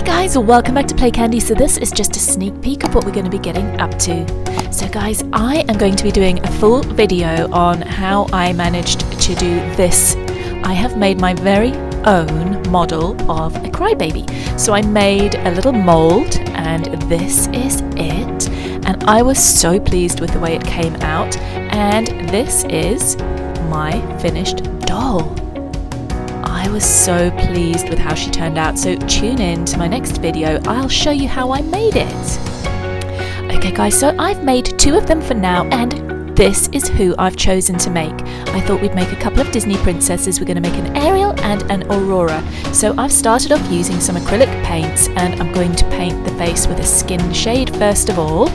Guys, welcome back to Play Candy. So this is just a sneak peek of what we're going to be getting up to. So guys, I am going to be doing a full video on how I managed to do this. I have made my very own model of a crybaby. So I made a little mold and this is it. And I was so pleased with the way it came out. And this is my finished doll. I was so pleased with how she turned out, so tune in to my next video. I'll show you how I made it. Okay guys, so I've made two of them for now, and this is who I've chosen to make. I thought we'd make a couple of Disney princesses. We're going to make an Ariel and an Aurora. So I've started off using some acrylic paints, and I'm going to paint the face with a skin shade first of all.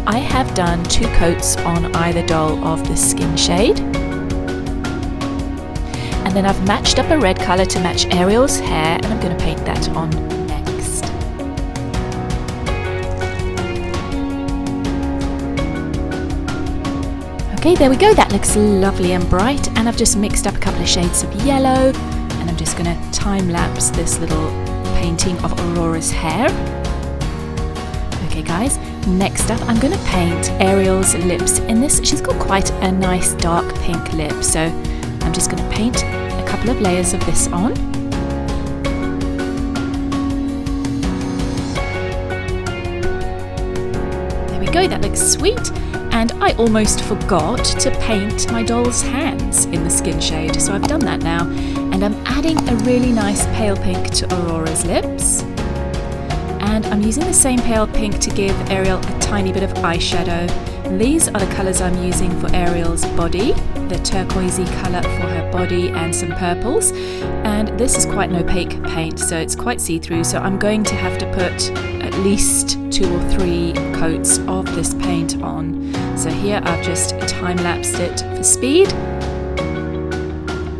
I have done 2 coats on either doll of the skin shade. And then I've matched up a red colour to match Ariel's hair, and I'm going to paint that on next. Okay, there we go, that looks lovely and bright, and I've just mixed up a couple of shades of yellow, and I'm just going to time-lapse this little painting of Aurora's hair. Okay guys, next up I'm going to paint Ariel's lips in this. She's got quite a nice dark pink lip, so I'm just going to paint a couple of layers of this on. There we go, that looks sweet. And I almost forgot to paint my doll's hands in the skin shade, so I've done that now. And I'm adding a really nice pale pink to Aurora's lips. And I'm using the same pale pink to give Ariel a tiny bit of eyeshadow. And these are the colours I'm using for Ariel's body, the turquoisey colour for her body and some purples. And this is quite an opaque paint, so it's quite see-through, so I'm going to have to put at least 2 or 3 coats of this paint on. So here I've just time-lapsed it for speed.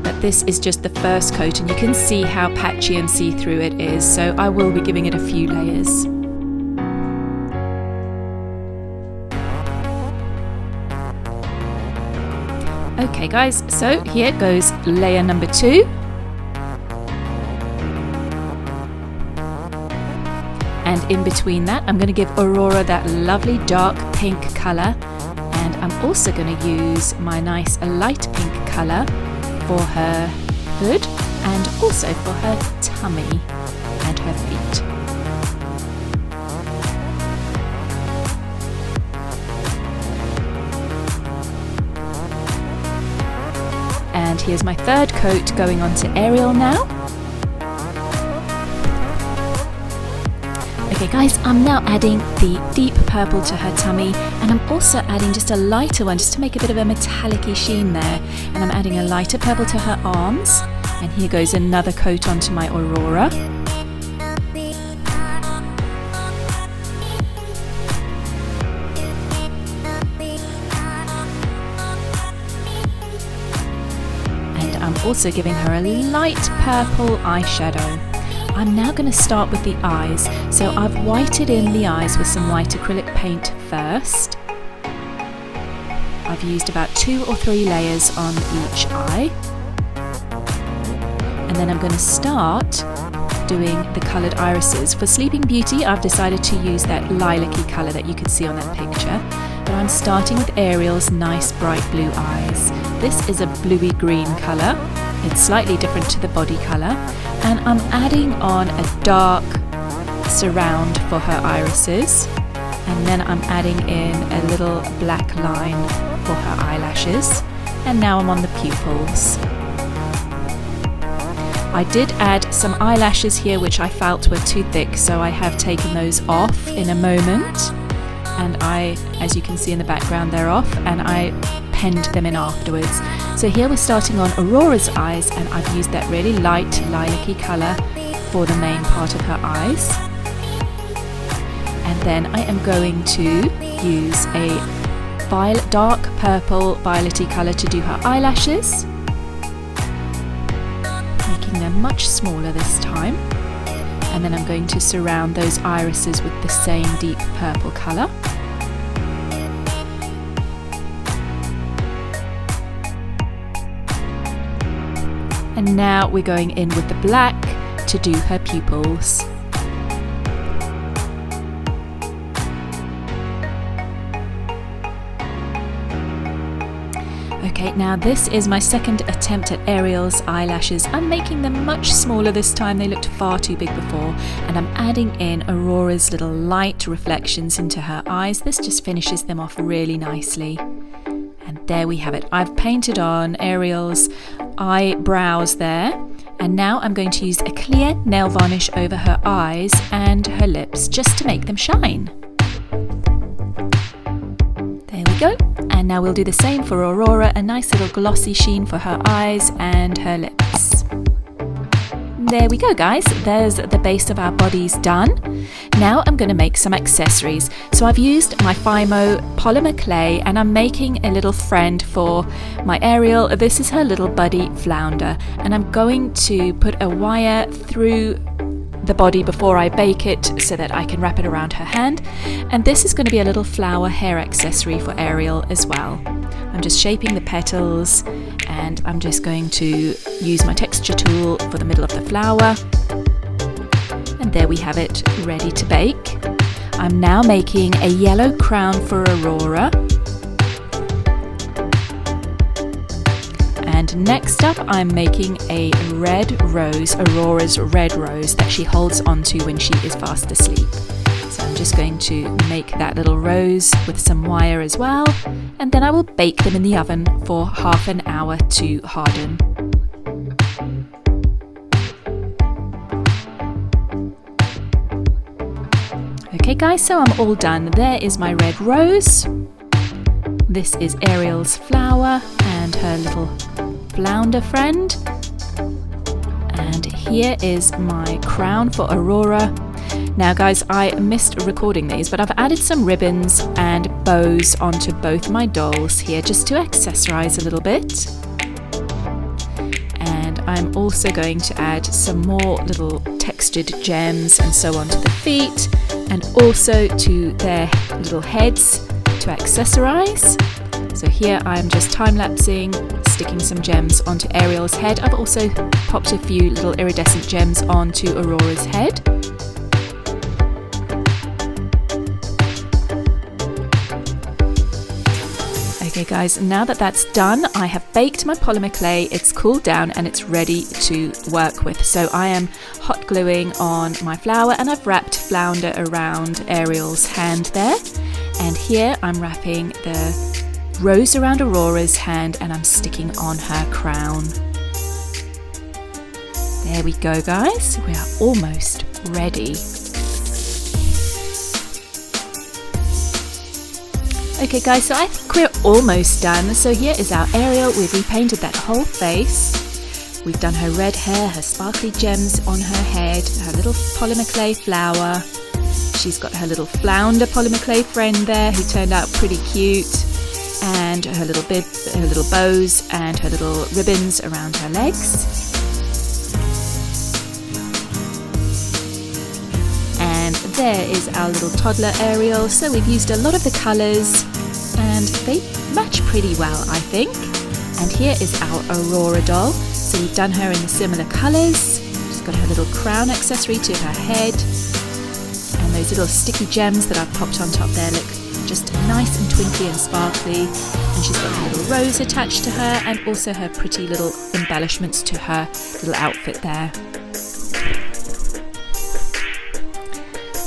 But this is just the first coat, and you can see how patchy and see-through it is, so I will be giving it a few layers. Okay guys, so here goes layer number 2. And in between that, I'm going to give Aurora that lovely dark pink colour. And I'm also going to use my nice light pink colour for her hood and also for her tummy and her feet. And here's my third coat going on to Ariel now. Okay guys, I'm now adding the deep purple to her tummy, and I'm also adding just a lighter one just to make a bit of a metallic-y sheen there. And I'm adding a lighter purple to her arms, and here goes another coat onto my Aurora. I'm also giving her a light purple eyeshadow. I'm now going to start with the eyes. So I've whited in the eyes with some white acrylic paint first. I've used about 2 or 3 layers on each eye. And then I'm going to start doing the coloured irises. For Sleeping Beauty, I've decided to use that lilac-y colour that you can see on that picture. But I'm starting with Ariel's nice bright blue eyes. This is a bluey green colour. It's slightly different to the body colour. And I'm adding on a dark surround for her irises. And then I'm adding in a little black line for her eyelashes. And now I'm on the pupils. I did add some eyelashes here which I felt were too thick, so I have taken those off in a moment. And as you can see in the background, they're off, and I penned them in afterwards. So here we're starting on Aurora's eyes, and I've used that really light lilac-y colour for the main part of her eyes. And then I am going to use a dark purple violet-y colour to do her eyelashes, making them much smaller this time. And then I'm going to surround those irises with the same deep purple colour. And now we're going in with the black to do her pupils. Okay, now this is my second attempt at Ariel's eyelashes. I'm making them much smaller this time. They looked far too big before. And I'm adding in Aurora's little light reflections into her eyes. This just finishes them off really nicely. And there we have it. I've painted on Ariel's eyebrows there. And now I'm going to use a clear nail varnish over her eyes and her lips just to make them shine. There we go. And now we'll do the same for Aurora, a nice little glossy sheen for her eyes and her lips. There we go, guys. There's the base of our bodies done. Now I'm going to make some accessories. So I've used my Fimo polymer clay and I'm making a little friend for my Ariel. This is her little buddy Flounder, and I'm going to put a wire through the body before I bake it so that I can wrap it around her hand. And this is going to be a little flower hair accessory for Ariel as well. I'm just shaping the petals and I'm just going to use my texture tool for the middle of the flower. And there we have it, ready to bake. I'm now making a yellow crown for Aurora. And next up, I'm making a red rose, Aurora's red rose, that she holds onto when she is fast asleep. So I'm just going to make that little rose with some wire as well, and then I will bake them in the oven for half an hour to harden. Okay guys, so I'm all done. There is my red rose. This is Ariel's flower and her little Flounder friend. And here is my crown for Aurora. Now guys, I missed recording these, but I've added some ribbons and bows onto both my dolls here just to accessorize a little bit. And I'm also going to add some more little textured gems and so on to the feet and also to their little heads to accessorize. So here I'm just time-lapsing, sticking some gems onto Ariel's head. I've also popped a few little iridescent gems onto Aurora's head. Okay guys, now that that's done, I have baked my polymer clay, it's cooled down and it's ready to work with. So I am hot gluing on my flower and I've wrapped Flounder around Ariel's hand there. And here I'm wrapping the rose around Aurora's hand and I'm sticking on her crown. There we go guys, we are almost ready. Okay guys, so I think we're almost done. So here is our Ariel. We've repainted that whole face. We've done her red hair, her sparkly gems on her head, her little polymer clay flower. She's got her little Flounder polymer clay friend there who turned out pretty cute. And her little bib, her little bows and her little ribbons around her legs. And there is our little toddler Ariel. So we've used a lot of the colours and they match pretty well, I think. And here is our Aurora doll. So we've done her in the similar colours. She's got her little crown accessory to her head. And those little sticky gems that I've popped on top there look just nice and twinkly and sparkly, and she's got a little rose attached to her and also her pretty little embellishments to her little outfit there.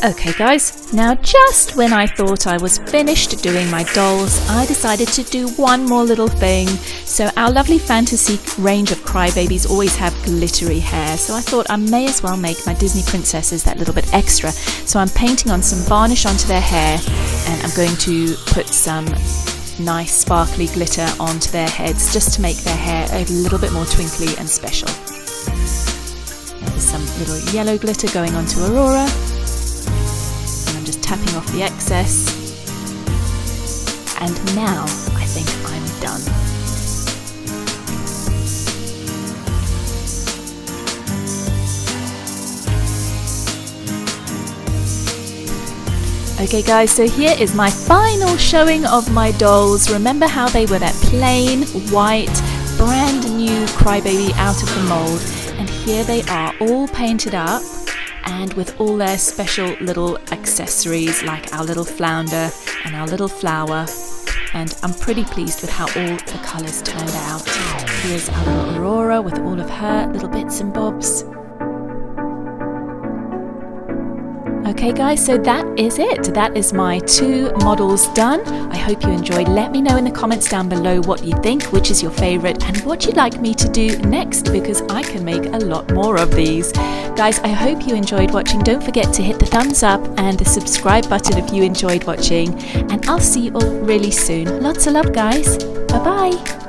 Okay guys, now just when I thought I was finished doing my dolls, I decided to do one more little thing. So our lovely fantasy range of crybabies always have glittery hair, so I thought I may as well make my Disney princesses that little bit extra. So I'm painting on some varnish onto their hair and I'm going to put some nice sparkly glitter onto their heads just to make their hair a little bit more twinkly and special. There's some little yellow glitter going onto Aurora. Tapping off the excess, and now I think I'm done. Okay guys, so here is my final showing of my dolls. Remember how they were that plain white brand new crybaby out of the mold, and here they are all painted up and with all their special little accessories like our little Flounder and our little flower. and I'm pretty pleased with how all the colours turned out. Here's our little Aurora with all of her little bits and bobs. Okay guys, so that is it. That is my 2 models done. I hope you enjoyed. Let me know in the comments down below what you think, which is your favourite, and what you'd like me to do next, because I can make a lot more of these. Guys, I hope you enjoyed watching. Don't forget to hit the thumbs up and the subscribe button if you enjoyed watching, and I'll see you all really soon. Lots of love, guys. Bye bye.